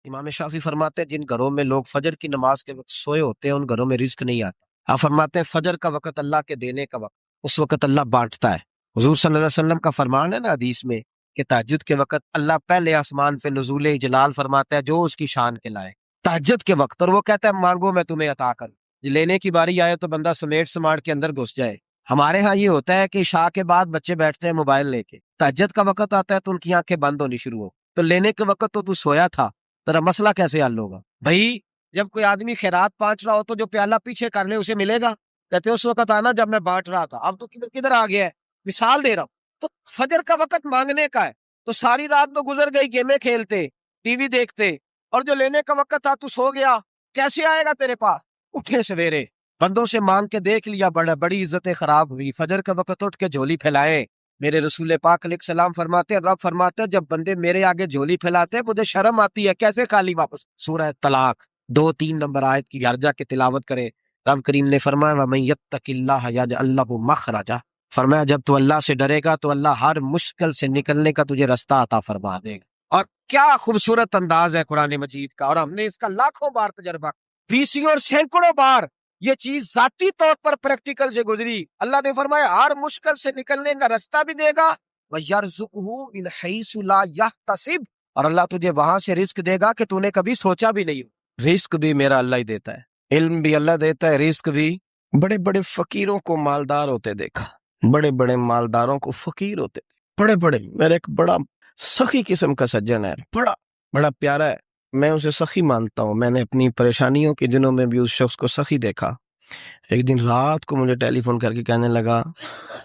امام شافعی فرماتے ہیں جن گھروں میں لوگ فجر کی نماز کے وقت سوئے ہوتے ہیں ان گھروں میں رزق نہیں آتا۔ آپ فرماتے ہیں فجر کا وقت اللہ کے دینے کا وقت، اس وقت اللہ بانٹتا ہے۔ حضور صلی اللہ علیہ وسلم کا فرمان ہے نا حدیث میں کہ تہجد کے وقت اللہ پہلے آسمان سے نزول جلال فرماتا ہے جو اس کی شان کے لائے تہجد کے وقت، اور وہ کہتا ہے مانگو میں تمہیں عطا کروں۔ لینے کی باری آئے تو بندہ سمیٹ سماٹ کے اندر گھس جائے۔ ہمارے ہاں یہ ہوتا ہے کہ عشاء کے بعد بچے بیٹھتے ہیں موبائل لے کے، تہجد کا وقت آتا ہے تو ان کی آنکھیں بند ہونی شروع ہو، تو لینے کے وقت تو سویا تھا، تیرا مسئلہ کیسے حل ہوگا بھائی؟ جب کوئی آدمی خیرات پانچ رہا ہو تو جو پیالہ پیچھے کر لے اسے ملے گا؟ کہتے اس وقت آنا جب میں بانٹ رہا تھا، اب تو کدھر آ گیا ہے؟ مثال دے رہا ہوں۔ تو فجر کا وقت مانگنے کا ہے، تو ساری رات تو گزر گئی گیمیں کھیلتے، ٹی وی دیکھتے، اور جو لینے کا وقت تھا تو سو گیا، کیسے آئے گا تیرے پاس؟ اٹھے سویرے بندوں سے مانگ کے دیکھ لیا، بڑی عزتیں خراب ہوئی۔ فجر کا وقت اٹھ کے جھولی پھیلائے۔ میرے رسول پاک علیہ السلام فرماتے ہیں، رب فرماتے ہیں جب بندے میرے آگے جھولی پھیلاتے ہیں مجھے شرم آتی ہے، کیسے خالی واپس؟ سورہ طلاق 2-3 نمبر آیت کی ہر جا کے تلاوت کرے۔ رب کریم نے فرمایا وَمَن يَتَّقِ اللَّهَ يَجْعَل لَّهُ مَخْرَجًا، فرمایا جب تو اللہ سے ڈرے گا تو اللہ ہر مشکل سے نکلنے کا تجھے رستہ عطا فرما دے گا۔ اور کیا خوبصورت انداز ہے قرآن مجید کا، اور ہم نے اس کا لاکھوں بار تجربہ، بیسوں اور سینکڑوں بار یہ چیز ذاتی طور پر پریکٹیکل سے گزری۔ اللہ نے فرمایا ہر مشکل سے نکلنے کا رستہ بھی دے گا، وَيَرْزُقْهُ مِنْ حَيْثُ لَا يَحْتَسِبُ، اور اللہ تجھے وہاں سے رزق دے گا کہ تو نے کبھی سوچا بھی نہیں ہو۔ رزق بھی میرا اللہ ہی دیتا ہے، علم بھی اللہ دیتا ہے، رزق بھی۔ بڑے بڑے فقیروں کو مالدار ہوتے دیکھا، بڑے بڑے مالداروں کو فقیر ہوتے، بڑے بڑے۔ میرا ایک بڑا سخی قسم کا سجن ہے، بڑا بڑا پیارا ہے، میں اسے سخی مانتا ہوں۔ میں نے اپنی پریشانیوں کے دنوں میں بھی اس شخص کو سخی دیکھا۔ ایک دن رات کو مجھے ٹیلی فون کر کے کہنے لگا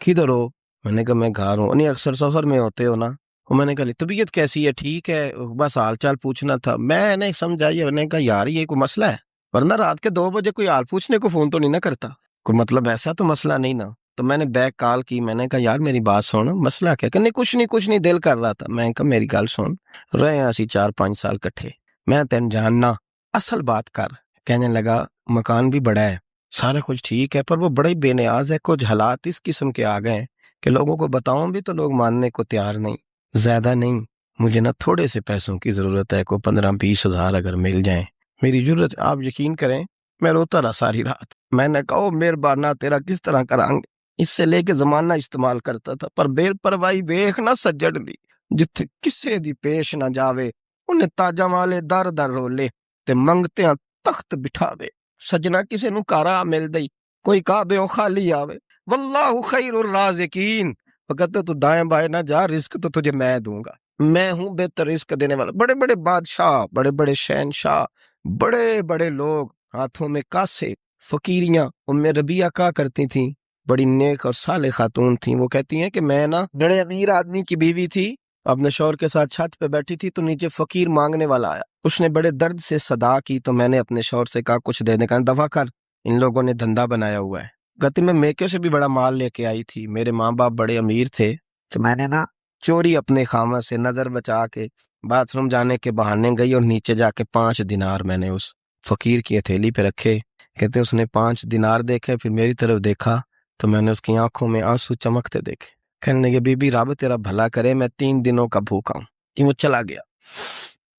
کدھر ہو؟ میں نے کہا میں گھر ہوں۔ نہیں اکثر سفر میں ہوتے ہو نا؟ میں نے کہا طبیعت کیسی ہے؟ ٹھیک ہے، بس حال چال پوچھنا تھا۔ میں نے سمجھائی، میں نے کہا یار یہ کوئی مسئلہ ہے؟ ورنہ رات کے 2 بجے کوئی حال پوچھنے کو فون تو نہیں نہ کرتا، کوئی مطلب ایسا تو مسئلہ نہیں نا؟ تو میں نے بیک کال کی، میں نے کہا یار میری بات سن، مسئلہ کیا؟ کہ نہیں کچھ نہیں دل کر رہا تھا۔ میں نے کہا میری گل سن، رہے ہیں اسی 4-5 سال کٹھے، میں تین جاننا، اصل بات کر۔ کہنے لگا مکان بھی بڑا ہے، سارا کچھ ٹھیک ہے، پر وہ بڑا ہی بے نیاز ہے، کچھ حالات اس قسم کے آ گئے ہیں کہ لوگوں کو بتاؤں بھی تو لوگ ماننے کو تیار نہیں، زیادہ نہیں، مجھے نا تھوڑے سے پیسوں کی ضرورت ہے، کوئی 15-20 ہزار اگر مل جائیں میری ضرورت۔ آپ یقین کریں میں روتا رہا ساری رات۔ میں نے کہا مہربانہ تیرا کس طرح کرانگے، اس سے لے کے زمانہ استعمال کرتا تھا، پر بے پرواہی ویکھ نہ سجڑ دی، جتھے کسے دی پیش نہ جاوے انہیں تاجا والے در در رولے تے منگتیاں تخت بٹھاوے۔ سجنا کسے نو کارا مل دئی، کوئی کعبے خالی آوے، واللہ خیر الرازقین، وقت تو دائیں بائیں نہ جا، رزق تو تجھے میں دوں گا، میں ہوں بہتر رزق دینے والا۔ بڑے بڑے بادشاہ، بڑے بڑے شہنشاہ، بڑے بڑے لوگ، ہاتھوں میں کاسے، فقیریاں۔ ام ربیعہ کہا کرتی تھیں، بڑی نیک اور صالح خاتون تھیں، وہ کہتی ہیں کہ میں نا بڑے امیر آدمی کی بیوی تھی، اپنے شوہر کے ساتھ چھت پہ بیٹھی تھی تو نیچے فقیر مانگنے والا آیا، اس نے بڑے درد سے صدا کی تو میں نے اپنے شوہر سے کہا کچھ دینے کا، دفع کر، ان لوگوں نے دھندا بنایا ہوا ہے۔ کہتی میں میکے سے بھی بڑا مال لے کے آئی تھی، میرے ماں باپ بڑے امیر تھے، تو میں نے نا چوری اپنے خامہ سے نظر بچا کے باتھ روم جانے کے بہانے گئی اور نیچے جا کے 5 دینار میں نے اس فقیر کی ہتھیلی پہ رکھے۔ کہتے اس نے 5 دینار دیکھے، پھر میری طرف دیکھا تو میں نے اس کی آنکھوں میں آنسو چمکتے دیکھے۔ کہنے لگے بی بی رب تیرا بھلا کرے، میں 3 دنوں کا بھوکا ہوں۔ کہ وہ چلا گیا،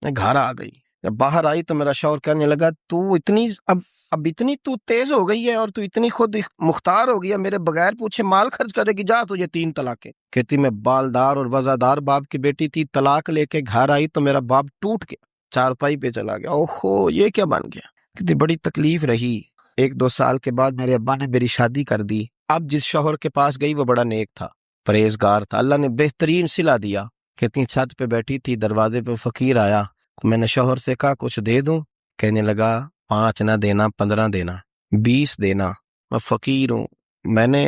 میں گھر آ گئی، جب باہر آئی تو میرا شوہر کہنے لگا تو اتنی اب اتنی تو تیز ہو گئی ہے اور تو اتنی خود مختار ہو گیا، میرے بغیر پوچھے مال خرچ کرے گی، جا تجھے 3 طلاقیں۔ کہتی میں بالدار اور وزادار باپ کی بیٹی تھی، طلاق لے کے گھر آئی تو میرا باپ ٹوٹ گیا، چارپائی پہ چلا گیا، اوہو یہ کیا بن گیا۔ کہتی بڑی تکلیف رہی۔ 1-2 سال کے بعد میرے ابا نے میری شادی کر دی۔ اب جس شوہر کے پاس گئی وہ بڑا نیک تھا، پرہیزگار تھا، اللہ نے بہترین صلہ دیا۔ کہتی چھت پہ بیٹھی تھی، دروازے پہ فقیر آیا، میں نے شوہر سے کہا کچھ دے دوں؟ کہنے لگا 5 نہ دینا، 15 دینا، 20 دینا، میں فقیر ہوں، میں نے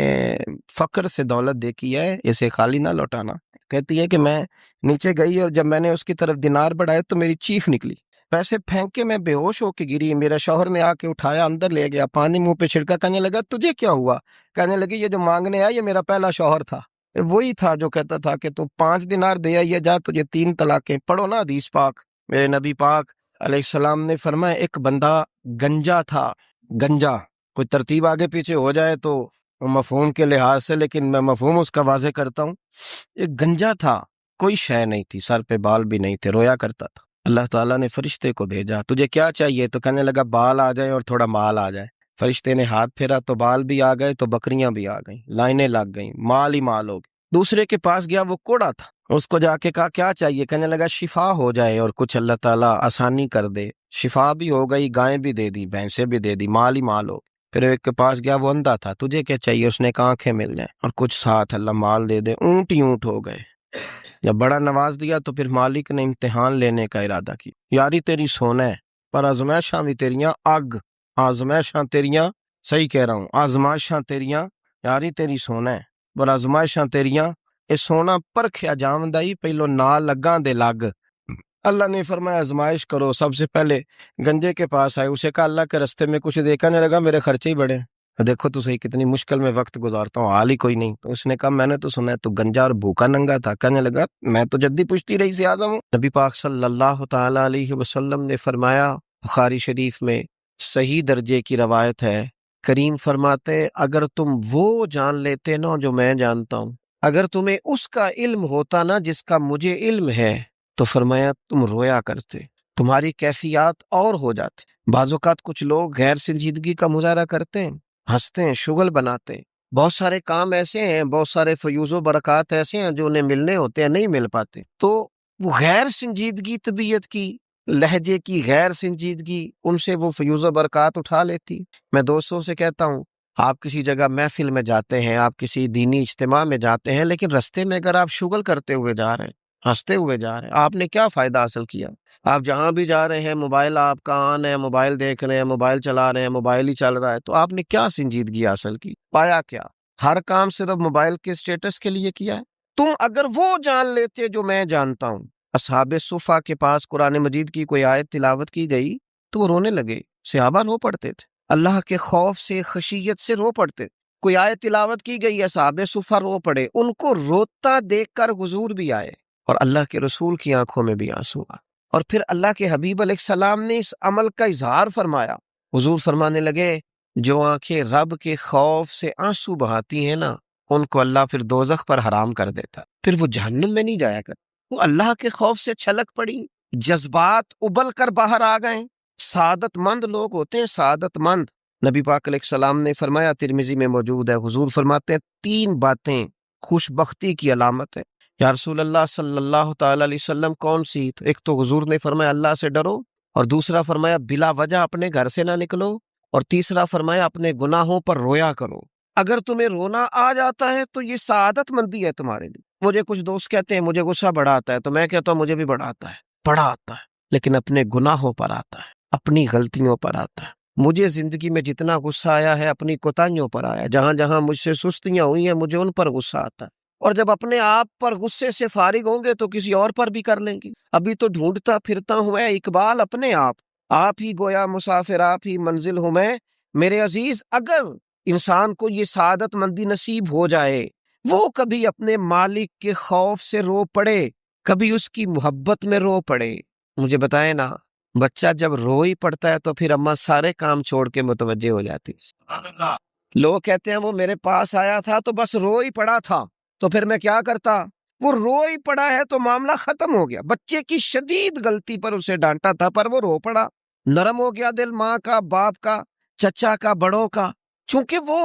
فقر سے دولت دیکھی ہے، اسے خالی نہ لوٹانا۔ کہتی ہے کہ میں نیچے گئی اور جب میں نے اس کی طرف دینار بڑھائے تو میری چیخ نکلی، پیسے پھینک کے میں بے ہوش ہو کے گری۔ میرا شوہر نے آ کے اٹھایا، اندر لے گیا، پانی منہ پہ چھڑکا، کہنے لگا تجھے کیا ہوا؟ کہنے لگی یہ جو مانگنے آیا یہ میرا پہلا شوہر تھا، وہی تھا جو کہتا تھا کہ تو 5 دینار دے آئیے، جا تجھے 3 طلاقیں۔ پڑھو نا حدیث پاک، میرے نبی پاک علیہ السلام نے فرمایا ایک بندہ گنجا تھا، گنجا، کوئی ترتیب آگے پیچھے ہو جائے تو مفہوم کے لحاظ سے، لیکن میں مفہوم اس کا واضح کرتا ہوں، ایک گنجا تھا، کوئی شے نہیں تھی، سر پہ بال بھی نہیں تھے، رویا کرتا تھا۔ اللہ تعالیٰ نے فرشتے کو بھیجا، تجھے کیا چاہیے؟ تو کہنے لگا بال آ جائیں اور تھوڑا مال آ جائے۔ فرشتے نے ہاتھ پھیرا تو بال بھی آ گئے تو بکریاں بھی آ گئیں، لائنیں لگ گئیں، مال ہی مال ہو گئے۔ دوسرے کے پاس گیا، وہ کوڑا تھا، اس کو جا کے کہا کیا چاہیے؟ کہنے لگا شفا ہو جائے اور کچھ اللہ تعالیٰ آسانی کر دے۔ شفا بھی ہو گئی، گائیں بھی دے دی، بھینسیں بھی دے دی، مال ہی مال ہو گئے۔ پھر ایک کے پاس گیا، وہ اندھا تھا، تجھے کیا چاہیے؟ اس نے کہا آنکھیں مل جائیں اور کچھ ساتھ اللہ مال دے دے، اونٹ ہی اونٹ ہو گئے۔ جب بڑا نواز دیا تو پھر مالک نے امتحان لینے کا ارادہ کیا، یاری تیری سونا ہے پر آزمائشاں بھی تیریاں اگ، آزمائشاں تیریاں، صحیح کہہ رہا ہوں، آزمائشاں تیریاں، یاری تیری سونا ہے پر آزمائشاں تیریاں، اے سونا پرکھیا جامدائی پہلو نہ لگاں دے لگ۔ اللہ نے فرمایا آزمائش کرو۔ سب سے پہلے گنجے کے پاس آئے، اسے کہا اللہ کے رستے میں کچھ دیکھا نہیں لگا، میرے خرچے ہی بڑے ہیں، دیکھو تو صحیح کتنی مشکل میں وقت گزارتا ہوں، حال ہی کوئی نہیں۔ تو اس نے کہا میں نے تو سنا ہے تو گنجا اور بھوکا ننگا تھا۔ کہنے لگا میں تو جدی پشتی رہی سے اعظم ہوں۔ نبی پاک صلی اللہ تعالی علیہ وسلم نے فرمایا، بخاری شریف میں صحیح درجے کی روایت ہے، کریم فرماتے ہیں اگر تم وہ جان لیتے نا جو میں جانتا ہوں، اگر تمہیں اس کا علم ہوتا نا جس کا مجھے علم ہے، تو فرمایا تم رویا کرتے، تمہاری کیفیات اور ہو جاتے۔ بعض اوقات کچھ لوگ غیر سنجیدگی کا مظاہرہ کرتے ہیں، ہنستے ہیں، شغل بناتے ہیں، بہت سارے کام ایسے ہیں، بہت سارے فیوز و برکات ایسے ہیں جو انہیں ملنے ہوتے ہیں، نہیں مل پاتے، تو وہ غیر سنجیدگی طبیعت کی، لہجے کی غیر سنجیدگی، ان سے وہ فیوز و برکات اٹھا لیتی۔ میں دوستوں سے کہتا ہوں، آپ کسی جگہ محفل میں جاتے ہیں، آپ کسی دینی اجتماع میں جاتے ہیں، لیکن رستے میں اگر آپ شغل کرتے ہوئے جا رہے ہیں، ہنستے ہوئے جا رہے ہیں، آپ نے کیا فائدہ حاصل کیا؟ آپ جہاں بھی جا رہے ہیں، موبائل آپ کا آن ہے، موبائل دیکھ رہے ہیں، موبائل چلا رہے ہیں، موبائل ہی چل رہا ہے، تو آپ نے کیا سنجیدگی حاصل کی؟ پایا کیا؟ ہر کام صرف موبائل کے اسٹیٹس کے لیے کیا ہے؟ تم اگر وہ جان لیتے جو میں جانتا ہوں۔ اصحاب صفا کے پاس قرآن مجید کی کوئی آیت تلاوت کی گئی تو وہ رونے لگے، صحابہ رو پڑتے تھے، اللہ کے خوف سے، خشیت سے رو پڑتے۔ کوئی آیت تلاوت کی گئی، اصحاب صفا رو پڑے، ان کو روتا دیکھ کر حضور بھی آئے اور اللہ کے رسول کی آنکھوں میں بھی آنسو آ، اور پھر اللہ کے حبیب علیہ السلام نے اس عمل کا اظہار فرمایا۔ حضور فرمانے لگے جو آنکھیں رب کے خوف سے آنسو بہاتی ہیں نا، ان کو اللہ پھر دوزخ پر حرام کر دیتا، پھر وہ جہنم میں نہیں جایا کرتے۔ وہ اللہ کے خوف سے چھلک پڑی، جذبات ابل کر باہر آ گئے۔ سعادت مند لوگ ہوتے ہیں، سعادت مند۔ نبی پاک علیہ السلام نے فرمایا، ترمذی میں موجود ہے، حضور فرماتے ہیں 3 باتیں خوش بختی کی علامت ہے۔ یا رسول اللہ صلی اللہ تعالی علیہ وسلم کون سی؟ تو ایک تو حضور نے فرمایا اللہ سے ڈرو، اور دوسرا فرمایا بلا وجہ اپنے گھر سے نہ نکلو، اور تیسرا فرمایا اپنے گناہوں پر رویا کرو۔ اگر تمہیں رونا آ جاتا ہے تو یہ سعادت مندی ہے تمہارے لیے۔ مجھے کچھ دوست کہتے ہیں مجھے غصہ بڑا آتا ہے، تو میں کہتا ہوں مجھے بھی بڑا آتا ہے، بڑا آتا ہے، لیکن اپنے گناہوں پر آتا ہے، اپنی غلطیوں پر آتا ہے۔ مجھے زندگی میں جتنا غصہ آیا ہے اپنی کوتاہیوں پر آیا، جہاں جہاں مجھ سے سستیاں ہوئی ہیں مجھے ان پر غصہ آتا ہے، اور جب اپنے آپ پر غصے سے فارغ ہوں گے تو کسی اور پر بھی کر لیں گے۔ ابھی تو ڈھونڈتا پھرتا ہوں اے اقبال اپنے آپ ہی گویا مسافر، آپ ہی منزل ہوں میں۔ میرے عزیز، اگر انسان کو یہ سعادت مندی نصیب ہو جائے، وہ کبھی اپنے مالک کے خوف سے رو پڑے، کبھی اس کی محبت میں رو پڑے۔ مجھے بتائیں نا، بچہ جب رو ہی پڑتا ہے تو پھر اماں سارے کام چھوڑ کے متوجہ ہو جاتی۔ لوگ کہتے ہیں وہ میرے پاس آیا تھا تو بس رو ہی پڑا تھا، تو پھر میں کیا کرتا؟ وہ رو ہی پڑا ہے تو معاملہ ختم ہو گیا۔ بچے کی شدید غلطی پر اسے ڈانٹا تھا پر وہ رو پڑا، نرم ہو گیا دل ماں کا، باپ کا، چچا کا، بڑوں کا، چونکہ وہ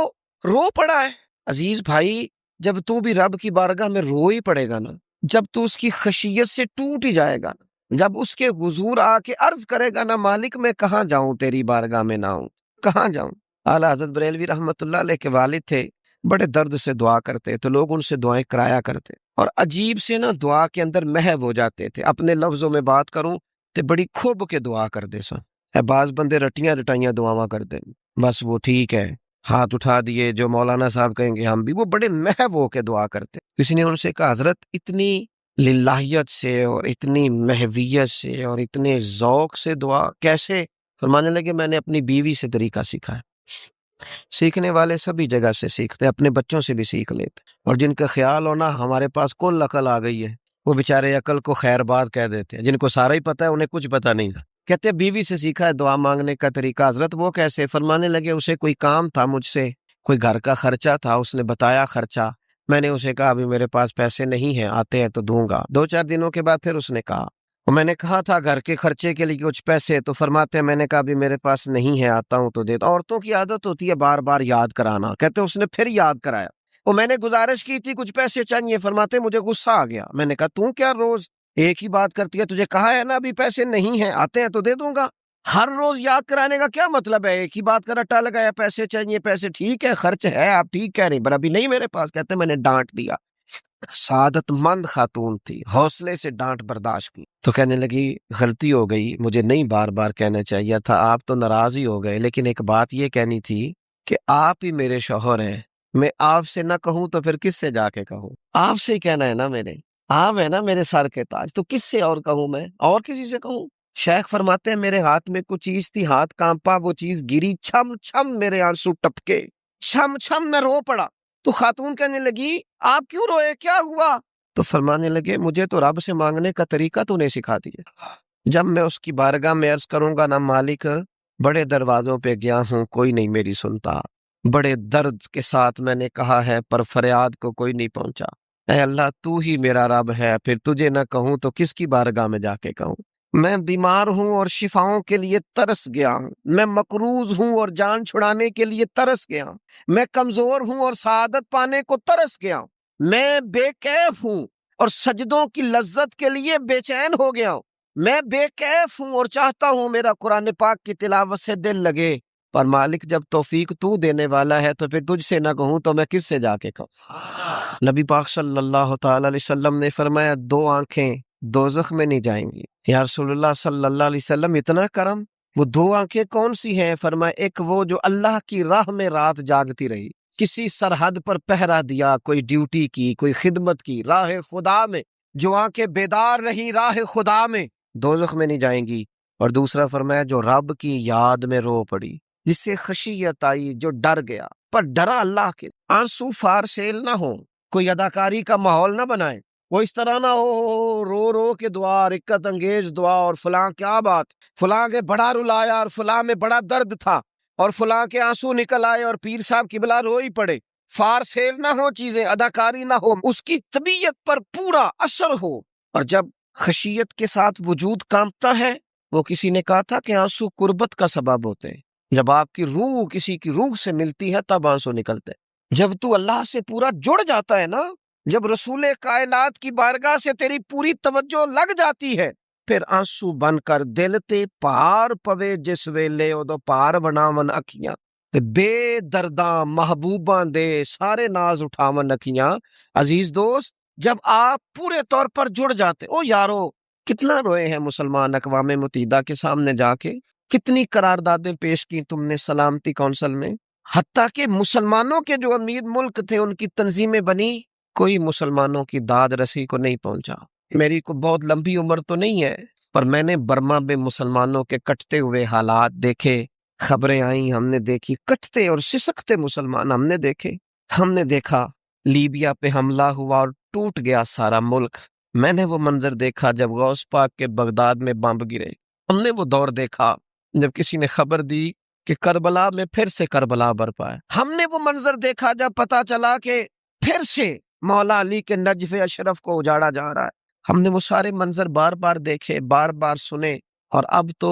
رو پڑا ہے۔ عزیز بھائی، جب تو بھی رب کی بارگاہ میں رو ہی پڑے گا نا، جب تو اس کی خشیت سے ٹوٹ ہی جائے گا نا، جب اس کے حضور آ کے عرض کرے گا نا مالک میں کہاں جاؤں تیری بارگاہ میں نہ ہوں، کہاں جاؤں؟ اعلیٰ حضرت بریلوی رحمۃ اللہ علیہ کے والد تھے، بڑے درد سے دعا کرتے تو لوگ ان سے دعائیں کرایا کرتے، اور عجیب سے نا دعا کے اندر محو ہو جاتے تھے۔ اپنے لفظوں میں بات کروں تو بڑی کھوب کے دعا کر دے سن۔ بعض بندے رٹیاں رٹائیاں دعاواں کر دیں، بس وہ ٹھیک ہے، ہاتھ اٹھا دیے، جو مولانا صاحب کہیں گے ہم بھی، وہ بڑے محو ہو کے دعا کرتے۔ کسی نے ان سے کہا حضرت اتنی للہیت سے اور اتنی محویت سے اور اتنے ذوق سے دعا کیسے؟ فرمانے لگے میں نے اپنی بیوی سے طریقہ سیکھا ہے۔ سیکھنے والے سبھی جگہ سے سیکھتے، اپنے بچوں سے بھی سیکھ لیتے، اور جن کا خیال ہونا ہمارے پاس کل عقل آ گئی ہے، وہ بیچارے عقل کو خیر بات کہہ دیتے ہیں، جن کو سارا ہی پتہ ہے انہیں کچھ پتہ نہیں تھا۔ کہتے ہیں بیوی سے سیکھا ہے دعا مانگنے کا طریقہ۔ حضرت وہ کیسے؟ فرمانے لگے اسے کوئی کام تھا مجھ سے، کوئی گھر کا خرچہ تھا، اس نے بتایا خرچہ، میں نے اسے کہا ابھی میرے پاس پیسے نہیں ہیں، آتے ہیں تو دوں گا۔ 2-4 دنوں کے بعد پھر اس نے کہا اور میں نے کہا تھا گھر کے خرچے کے لیے کچھ پیسے، تو فرماتے ہیں میں نے کہا ابھی میرے پاس نہیں ہے، آتا ہوں تو دیتا۔ عورتوں کی عادت ہوتی ہے بار بار یاد کرانا، کہتے اس نے پھر یاد کرایا۔ اور میں نے گزارش کی تھی کچھ پیسے چاہیے، فرماتے مجھے غصہ آ گیا۔ میں نے کہا تو کیا روز ایک ہی بات کرتی ہے، تجھے کہا ہے نا ابھی پیسے نہیں ہیں، آتے ہیں تو دے دوں گا۔ ہر روز یاد کرانے کا کیا مطلب ہے؟ ایک ہی بات کا رٹا لگایا، پیسے چاہیے پیسے، ٹھیک ہے خرچ ہے، آپ ٹھیک کہہ رہے ہیں، پر ابھی نہیں میرے پاس۔ کہتے میں نے ڈانٹ دیا۔ سعادت مند خاتون تھی، حوصلے سے ڈانٹ برداشت کی، تو کہنے لگی غلطی ہو گئی، مجھے نہیں بار بار کہنا چاہیے تھا، آپ تو ناراض ہی ہو گئے، لیکن ایک بات یہ کہنی تھی کہ آپ ہی میرے شوہر ہیں، میں آپ سے نہ کہوں تو پھر کس سے جا کے کہوں؟ آپ سے ہی کہنا ہے نا، میرے آپ ہے نا میرے سر کے تاج، تو کس سے اور کہوں؟ میں اور کسی سے کہوں؟ شیخ فرماتے ہیں میرے ہاتھ میں کچھ چیز تھی، ہاتھ کانپا، وہ چیز گری، چھم چھم میرے آنسو ٹپکے، چھم چھم میں رو پڑا۔ تو خاتون کہنے لگی آپ کیوں روئے، کیا ہوا؟ تو فرمانے لگے مجھے تو رب سے مانگنے کا طریقہ تو نہیں سکھا دیا، جب میں اس کی بارگاہ میں عرض کروں گا نا مالک بڑے دروازوں پہ گیا ہوں کوئی نہیں میری سنتا، بڑے درد کے ساتھ میں نے کہا ہے پر فریاد کو کوئی نہیں پہنچا، اے اللہ تو ہی میرا رب ہے، پھر تجھے نہ کہوں تو کس کی بارگاہ میں جا کے کہوں؟ میں بیمار ہوں اور شفاؤں کے لیے ترس گیا ہوں، میں مقروض ہوں اور جان چھڑانے کے لیے ترس گیا ہوں، میں کمزور ہوں اور سعادت پانے کو ترس گیا ہوں، میں بے کیف ہوں اور سجدوں کی لذت کے لیے بے چین ہو گیا ہوں، میں بے کیف ہوں اور چاہتا ہوں میرا قرآن پاک کی تلاوت سے دل لگے، پر مالک جب توفیق تو دینے والا ہے تو پھر تجھ سے نہ کہوں تو میں کس سے جا کے کہوں؟ نبی پاک صلی اللہ تعالی علیہ وسلم نے فرمایا دو آنکھیں دوزخ میں نہیں جائیں گی۔ یا رسول اللہ صلی اللہ علیہ وسلم اتنا کرم، وہ دو آنکھیں کون سی ہیں؟ فرمایا ایک وہ جو اللہ کی راہ میں رات جاگتی رہی، کسی سرحد پر پہرا دیا، کوئی ڈیوٹی کی، کوئی خدمت کی راہ خدا میں، جو آنکھیں بیدار رہی راہ خدا میں، دوزخ میں نہیں جائیں گی۔ اور دوسرا فرمایا جو رب کی یاد میں رو پڑی، جس سے خشیت آئی، جو ڈر گیا پر ڈرا اللہ کے، آنسو فار سیل نہ ہو، کوئی اداکاری کا ماحول نہ بنائے، وہ اس طرح نہ ہو رو رو کے دعا، رکت انگیز دعا، اور فلاں کیا بات، فلاں کے بڑا رلایا اور فلاں میں بڑا درد تھا اور فلاں کے آنسو نکل آئے اور پیر صاحب قبلہ رو ہی پڑے، فار سیل نہ ہو چیزیں، اداکاری نہ ہو، اس کی طبیعت پر پورا اثر ہو۔ اور جب خشیت کے ساتھ وجود کانپتا ہے، وہ کسی نے کہا تھا کہ آنسو قربت کا سبب ہوتے ہیں، جب آپ کی روح کسی کی روح سے ملتی ہے تب آنسو نکلتے ہیں، جب تو اللہ سے پورا جڑ جاتا ہے نا، جب رسول کائنات کی بارگاہ سے تیری پوری توجہ لگ جاتی ہے، پھر آنسو بن کر دل تے پار پوے جس ویلے اودو پار بناون اکھیاں تے بے درداں محبوباں دے سارے ناز اٹھاون اکھیاں۔ عزیز دوست، جب آپ پورے طور پر جڑ جاتے، او یارو کتنا روئے ہیں مسلمان اقوام متحدہ کے سامنے جا کے، کتنی قراردادیں پیش کی تم نے سلامتی کونسل میں، حتیٰ کہ مسلمانوں کے جو امیر ملک تھے ان کی تنظیمیں بنی، کوئی مسلمانوں کی داد رسی کو نہیں پہنچا۔ میری کو بہت لمبی عمر تو نہیں ہے، پر میں نے برما میں مسلمانوں کے کٹتے ہوئے حالات دیکھے، خبریں آئیں، ہم نے دیکھی کٹتے اور سسکتے مسلمان ہم نے دیکھے، ہم نے دیکھا لیبیا پہ حملہ ہوا اور ٹوٹ گیا سارا ملک، میں نے وہ منظر دیکھا جب غوث پاک کے بغداد میں بمب گرے، ہم نے وہ دور دیکھا جب کسی نے خبر دی کہ کربلا میں پھر سے کربلا برپا ہے، ہم نے وہ منظر دیکھا جب پتا چلا کہ پھر سے مولا علی کے نجف اشرف کو اجاڑا جا رہا ہے، ہم نے وہ سارے منظر بار بار دیکھے، بار بار سنے، اور اب تو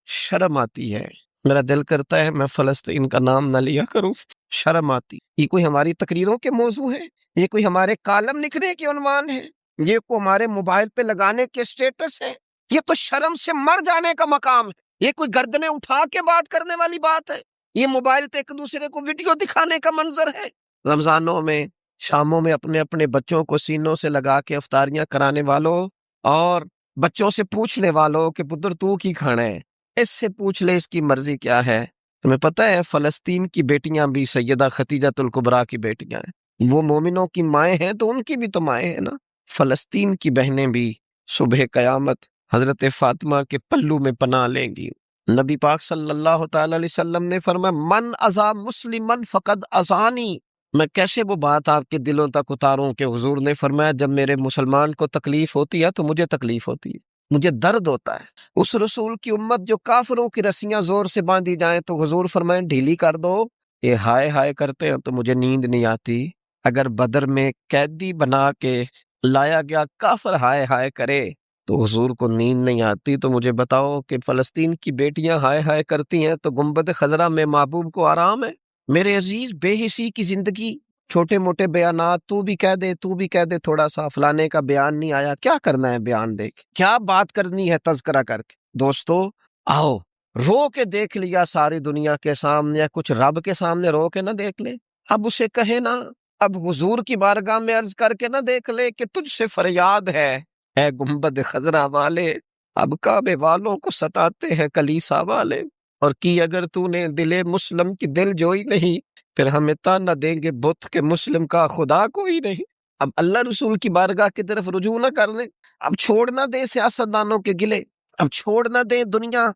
شرم آتی ہے، میرا دل کرتا ہے میں فلسطین کا نام نہ لیا کروں، شرم آتی۔ یہ کوئی ہماری تقریروں کے موضوع ہے؟ یہ کوئی ہمارے کالم لکھنے کے عنوان ہے؟ یہ کوئی ہمارے موبائل پہ لگانے کے سٹیٹس ہے؟ یہ تو شرم سے مر جانے کا مقام ہے، یہ کوئی گردنیں اٹھا کے بات کرنے والی بات ہے؟ یہ موبائل پہ ایک دوسرے کو ویڈیو دکھانے کا منظر ہے؟ رمضانوں میں شاموں میں اپنے اپنے بچوں کو سینوں سے لگا کے افطاریاں کرانے والوں اور بچوں سے پوچھنے والوں کہ پتر تو کی کھانا ہے، اس سے پوچھ لے اس کی مرضی کیا ہے۔ تمہیں پتہ ہے فلسطین کی بیٹیاں بھی سیدہ ختیجۃ الکبریٰ کی بیٹیاں ہیں، وہ مومنوں کی مائیں ہیں تو ان کی بھی تو مائیں ہیں نا۔ فلسطین کی بہنیں بھی صبح قیامت حضرت فاطمہ کے پلو میں پناہ لیں گی۔ نبی پاک صلی اللہ تعالی علیہ وسلم نے فرمایا من اذا مسلمن فقد اذانی، میں کیسے وہ بات آپ کے دلوں تک اتاروں کہ حضور نے فرمایا جب میرے مسلمان کو تکلیف ہوتی ہے تو مجھے تکلیف ہوتی ہے، مجھے درد ہوتا ہے۔ اس رسول کی امت جو کافروں کی رسیاں زور سے باندھی جائیں تو حضور فرمائیں ڈھیلی کر دو، یہ ہائے ہائے کرتے ہیں تو مجھے نیند نہیں آتی۔ اگر بدر میں قیدی بنا کے لایا گیا کافر ہائے ہائے کرے تو حضور کو نیند نہیں آتی تو مجھے بتاؤ کہ فلسطین کی بیٹیاں ہائے ہائے کرتی ہیں تو گنبد خضرا میں محبوب کو آرام ہے؟ میرے عزیز، بے حسی کی زندگی، چھوٹے موٹے بیانات، تو بھی کہہ دے تھوڑا سا فلانے کا بیان نہیں آیا، کیا کرنا ہے بیان دے کے؟ کیا بات کرنی ہے تذکرہ کر کے؟ دوستو آؤ، رو کے دیکھ لیا ساری دنیا کے سامنے، یا کچھ رب کے سامنے رو کے نہ دیکھ لے؟ اب اسے کہے نا، اب حضور کی بارگاہ میں عرض کر کے نہ دیکھ لے کہ تجھ سے فریاد ہے، اے گنبد خضرا والے، اب کعبے والوں کو ستاتے ہیں کلیسا والے، اور کی اگر تو نے دل مسلم کی دل جوئی نہیں، پھر ہمیں تانا دیں گے بت کہ مسلم کا خدا کوئی نہیں۔ اب اللہ رسول کی بارگاہ کی طرف رجوع نہ کر لیں، اب چھوڑ نہ دیں سیاستدانوں کے گلے، اب چھوڑ نہ دیں دنیا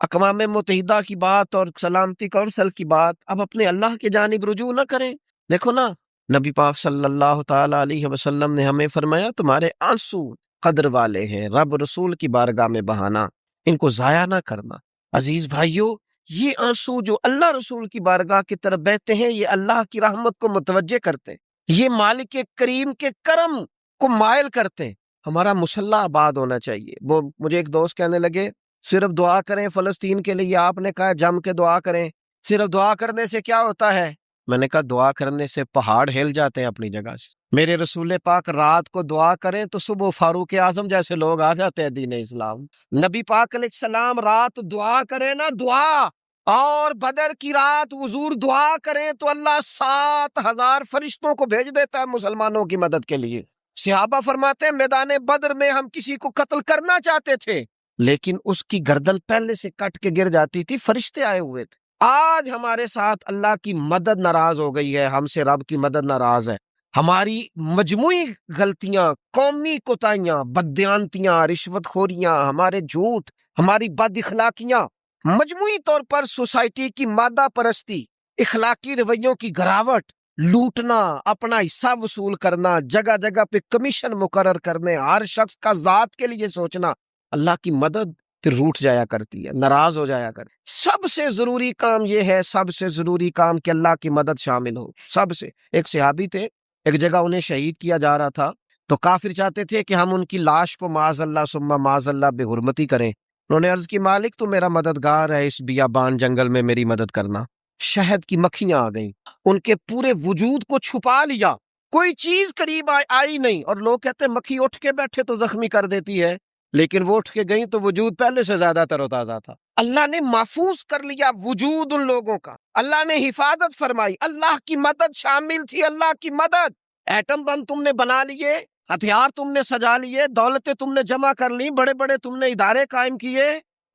اقوام متحدہ کی بات اور سلامتی کونسل کی بات، اب اپنے اللہ کی جانب رجوع نہ کریں۔ دیکھو نا، نبی پاک صلی اللہ تعالی علیہ وسلم نے ہمیں فرمایا تمہارے آنسو قدر والے ہیں، رب رسول کی بارگاہ میں بہانا، ان کو ضائع نہ کرنا۔ عزیز بھائیو، یہ آنسو جو اللہ رسول کی بارگاہ کی طرف بہتے ہیں، یہ اللہ کی رحمت کو متوجہ کرتے ہیں، یہ مالک کریم کے کرم کو مائل کرتے ہیں۔ ہمارا مسلح آباد ہونا چاہیے۔ وہ مجھے ایک دوست کہنے لگے صرف دعا کریں فلسطین کے لیے، آپ نے کہا جم کے دعا کریں، صرف دعا کرنے سے کیا ہوتا ہے؟ میں نے کہا دعا کرنے سے پہاڑ ہل جاتے ہیں اپنی جگہ سے۔ میرے رسول پاک رات کو دعا کریں تو صبح فاروق اعظم جیسے لوگ آ جاتے ہیں دین اسلام۔ نبی پاک علیہ السلام رات دعا کریں نا، دعا، اور بدر کی رات حضور دعا کریں تو اللہ 7,000 فرشتوں کو بھیج دیتا ہے مسلمانوں کی مدد کے لیے۔ صحابہ فرماتے ہیں میدان بدر میں ہم کسی کو قتل کرنا چاہتے تھے، لیکن اس کی گردن پہلے سے کٹ کے گر جاتی تھی، فرشتے آئے ہوئے تھے۔ آج ہمارے ساتھ اللہ کی مدد ناراض ہو گئی ہے، ہم سے رب کی مدد ناراض ہے۔ ہماری مجموعی غلطیاں، قومی کوتاہیاں، بددیانتیاں، رشوت خوریاں، ہمارے جھوٹ، ہماری بد اخلاقیاں، مجموعی طور پر سوسائٹی کی مادہ پرستی، اخلاقی رویوں کی گراوٹ، لوٹنا، اپنا حصہ وصول کرنا، جگہ جگہ پہ کمیشن مقرر کرنے، ہر شخص کا ذات کے لیے سوچنا، اللہ کی مدد پھر روٹ جایا کرتی ہے، ناراض ہو جایا کرتی۔ سب سے ضروری کام یہ ہے، سب سے ضروری کام کہ اللہ کی مدد شامل ہو۔ سب سے، ایک صحابی تھے، ایک جگہ انہیں شہید کیا جا رہا تھا، تو کافر چاہتے تھے کہ ہم ان کی لاش کو معاذ اللہ ثم معاذ اللہ بے حرمتی کریں۔ انہوں نے عرض کی مالک تو میرا مددگار ہے، اس بیابان جنگل میں میری مدد کرنا۔ شہد کی مکھیاں آ گئیں، ان کے پورے وجود کو چھپا لیا، کوئی چیز قریب آئی نہیں، اور لوگ کہتے ہیں مکھی اٹھ کے بیٹھے تو زخمی کر دیتی ہے، لیکن وہ اٹھ کے گئیں تو وجود پہلے سے زیادہ تر و تازہ تھا۔ اللہ نے محفوظ کر لیا وجود ان لوگوں کا، اللہ نے حفاظت فرمائی، اللہ کی مدد شامل تھی، اللہ کی مدد۔ ایٹم بم تم نے بنا لیے، ہتھیار تم نے سجا لیے، دولتیں تم نے جمع کر لی، بڑے بڑے تم نے ادارے قائم کیے،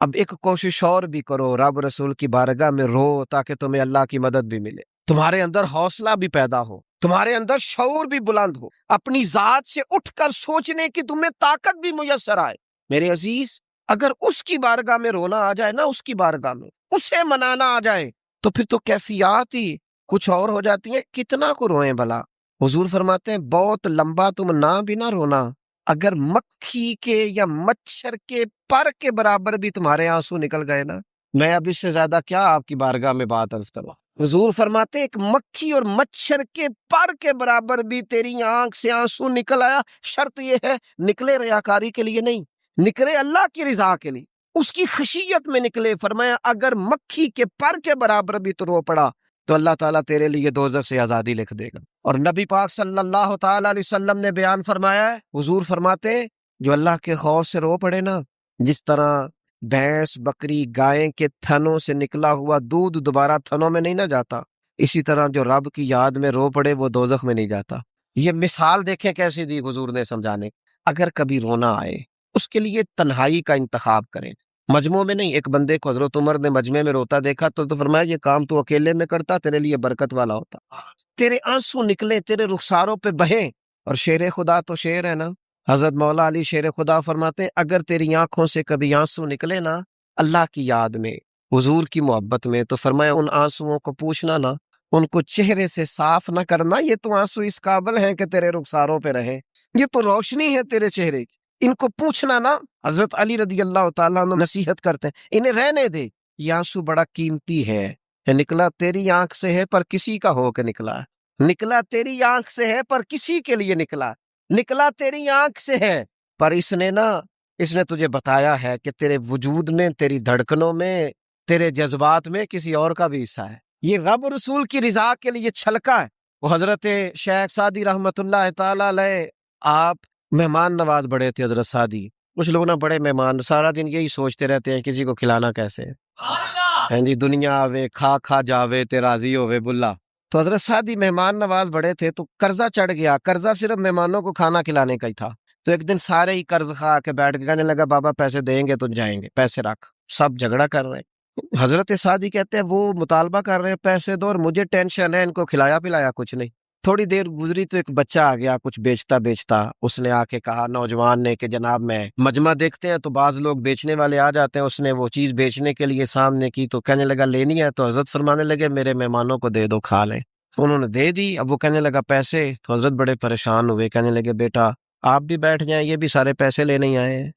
اب ایک کوشش اور بھی کرو، رب رسول کی بارگاہ میں رو تاکہ تمہیں اللہ کی مدد بھی ملے، تمہارے اندر حوصلہ بھی پیدا ہو، تمہارے اندر شعور بھی بلند ہو، اپنی ذات سے اٹھ کر سوچنے کی تمہیں طاقت بھی میسر آئے۔ میرے عزیز، اگر اس کی بارگاہ میں رونا آ جائے نا، اس کی بارگاہ میں اسے منانا آ جائے، تو پھر تو کیفیات ہی کچھ اور ہو جاتی ہیں۔ کتنا کو روئیں بھلا؟ حضور فرماتے ہیں بہت لمبا تم نہ بھی نہ رونا، اگر مکھی کے یا مچھر کے پر کے برابر بھی تمہارے آنسو نکل گئے نا، میں اب اس سے زیادہ کیا آپ کی بارگاہ میں بات عرض کروں۔ حضور فرماتے ہیں ایک مکھی اور مچھر کے پر کے برابر بھی تیری آنکھ سے آنسو نکل آیا، شرط یہ ہے نکلے ریاکاری کے لیے نہیں، نکلے اللہ کی رضا کے لیے، اس کی خشیت میں نکلے۔ فرمایا اگر مکھی کے پر کے برابر بھی تو رو پڑا تو اللہ تعالیٰ تیرے لیے دوزخ سے آزادی لکھ دے گا۔ اور نبی پاک صلی اللہ تعالیٰ علیہ وسلم نے بیان فرمایا ہے، حضور فرماتے جو اللہ کے خوف سے رو پڑے نا، جس طرح بھینس، بکری، گائیں کے تھنوں سے نکلا ہوا دودھ دوبارہ تھنوں میں نہیں نہ جاتا، اسی طرح جو رب کی یاد میں رو پڑے وہ دوزخ میں نہیں جاتا۔ یہ مثال دیکھیں کیسی دی حضور نے سمجھانے۔ اگر کبھی رونا آئے، اس کے لیے تنہائی کا انتخاب کریں، مجموعے میں نہیں۔ ایک بندے کو حضرت عمر نے مجمع میں روتا دیکھا تو فرمایا یہ کام تو اکیلے میں کرتا، تیرے لیے برکت والا ہوتا، تیرے آنسو نکلے، تیرے رخساروں پہ بہیں۔ اور شیر خدا تو شیر ہے نا، حضرت مولا علی شیر خدا فرماتے ہیں اگر تیری آنکھوں سے کبھی آنسو نکلے نا اللہ کی یاد میں، حضور کی محبت میں، تو فرمایا ان آنسوؤں کو پوچھنا نا، ان کو چہرے سے صاف نہ کرنا، یہ تو آنسو اس قابل ہیں کہ تیرے رخساروں پہ رہیں، یہ تو روشنی ہے تیرے چہرے کی، ان کو پوچھنا نا۔ حضرت علی رضی اللہ تعالیٰ عنہ نصیحت کرتے ہیں انہیں رہنے دے، یہ آنسو بڑا قیمتی ہے، نکلا تیری آنکھ سے ہے پر کسی کا ہو کے نکلا ہے، نکلا تیری آنکھ سے ہے پر کسی کے لیے نکلا، نکلا تیری آنکھ سے ہے پر اس نے نا اس نے تجھے بتایا ہے کہ تیرے وجود میں، تیری دھڑکنوں میں، تیرے جذبات میں کسی اور کا بھی حصہ ہے۔ یہ رب اور رسول کی رضا کے لیے چھلکا ہے۔ وہ حضرت شیخ سعدی رحمت اللہ تعالی علیہ، آپ مہمان نواز بڑے تھے حضرت سعدی۔ کچھ لوگ نا بڑے مہمان، سارا دن یہی سوچتے رہتے ہیں کسی کو کھلانا کیسے ہے۔ ہاں جی، دنیا آوے کھا کھا جاوے تے راضی ہوے بلا۔ تو حضرت سعدی مہمان نواز بڑے تھے، تو قرضہ چڑھ گیا۔ قرضہ صرف مہمانوں کو کھانا کھلانے کا ہی تھا۔ تو ایک دن سارے ہی قرض کھا کے بیٹھ کے کہنے لگا بابا پیسے دیں گے تو جائیں گے، پیسے رکھ۔ سب جھگڑا کر رہے ہیں۔ حضرت سعدی کہتے ہیں وہ مطالبہ کر رہے ہیں پیسے دو اور مجھے ٹینشن ہے، ان کو کھلایا پلایا کچھ نہیں۔ تھوڑی دیر گزری تو ایک بچہ آ گیا کچھ بیچتا بیچتا۔ اس نے آ کے کہا نوجوان نے کہ جناب میں مجمع دیکھتے ہیں تو بعض لوگ بیچنے والے آ جاتے ہیں، اس نے وہ چیز بیچنے کے لیے سامنے کی تو کہنے لگا لینی ہے، تو حضرت فرمانے لگے میرے مہمانوں کو دے دو کھا لیں۔ انہوں نے دے دی۔ اب وہ کہنے لگا پیسے، تو حضرت بڑے پریشان ہوئے، کہنے لگے بیٹا آپ بھی بیٹھ جائیں، یہ بھی سارے پیسے لینے ہی آئے ہیں،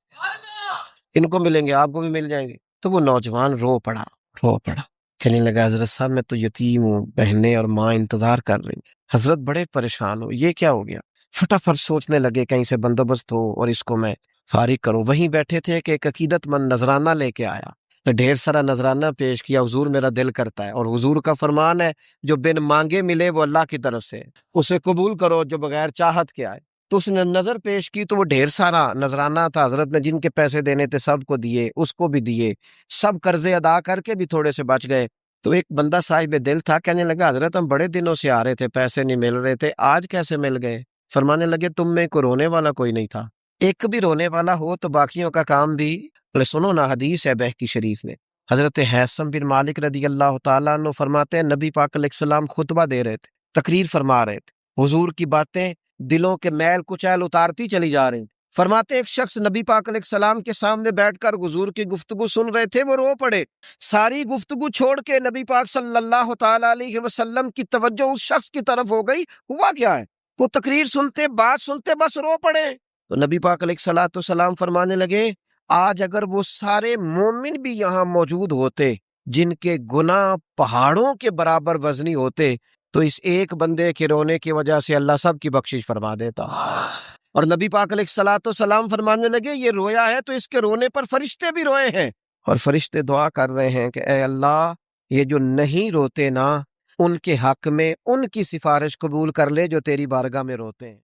ان کو ملیں گے آپ کو بھی مل جائیں گے۔ تو وہ نوجوان رو پڑا، کہنے لگا حضرت صاحب میں تو یتیم ہوں، بہنیں اور ماں انتظار کر رہی ہیں۔ حضرت بڑے پریشان ہو، یہ کیا ہو گیا؟ فٹافٹ سوچنے لگے کہیں سے بندوبست ہو اور اس کو میں فارغ کروں۔ وہیں بیٹھے تھے کہ ایک عقیدت مند نذرانہ لے کے آیا، ڈھیر سارا نذرانہ پیش کیا، حضور میرا دل کرتا ہے، اور حضور کا فرمان ہے جو بن مانگے ملے وہ اللہ کی طرف سے، اسے قبول کرو جو بغیر چاہت کے آئے۔ تو اس نے نظر پیش کی تو وہ ڈھیر سارا نذرانہ تھا، حضرت نے جن کے پیسے دینے تھے سب کو دیے، اس کو بھی دیے، سب قرضے ادا کر کے بھی تھوڑے سے بچ گئے۔ تو ایک بندہ صاحب دل تھا، کہنے لگا حضرت ہم بڑے دنوں سے آ رہے تھے، پیسے نہیں مل رہے تھے، آج کیسے مل گئے؟ فرمانے لگے تم میں کو رونے والا کوئی نہیں تھا، ایک بھی رونے والا ہو تو باقیوں کا کام بھی۔ سنو نا، حدیث ہے بہقی شریف میں، حضرت حیثم بن مالک رضی اللہ تعالیٰ عنہ فرماتے ہیں نبی پاک علیہ السلام خطبہ دے رہے تھے، تقریر فرما رہے تھے، حضور کی باتیں دلوں کے میل کچیل اتارتی چلی جا رہی۔ فرماتے ایک شخص نبی پاک علیہ السلام کے سامنے بیٹھ کر حضور کی گفتگو سن رہے تھے، وہ رو پڑے۔ ساری گفتگو چھوڑ کے نبی پاک صلی اللہ تعالی علیہ وسلم کی توجہ اس شخص کی طرف ہو گئی۔ ہوا کیا ہے؟ وہ تقریر سنتے، بات سنتے بس رو پڑے۔ تو نبی پاک علیہ الصلوۃ والسلام فرمانے لگے آج اگر وہ سارے مومن بھی یہاں موجود ہوتے جن کے گناہ پہاڑوں کے برابر وزنی ہوتے تو اس ایک بندے کے رونے کی وجہ سے اللہ سب کی بخشش فرما دیتا۔ اور نبی پاک علیہ الصلوۃ والسلام فرمانے لگے یہ رویا ہے تو اس کے رونے پر فرشتے بھی روئے ہیں، اور فرشتے دعا کر رہے ہیں کہ اے اللہ یہ جو نہیں روتے نا، ان کے حق میں ان کی سفارش قبول کر لے جو تیری بارگاہ میں روتے ہیں۔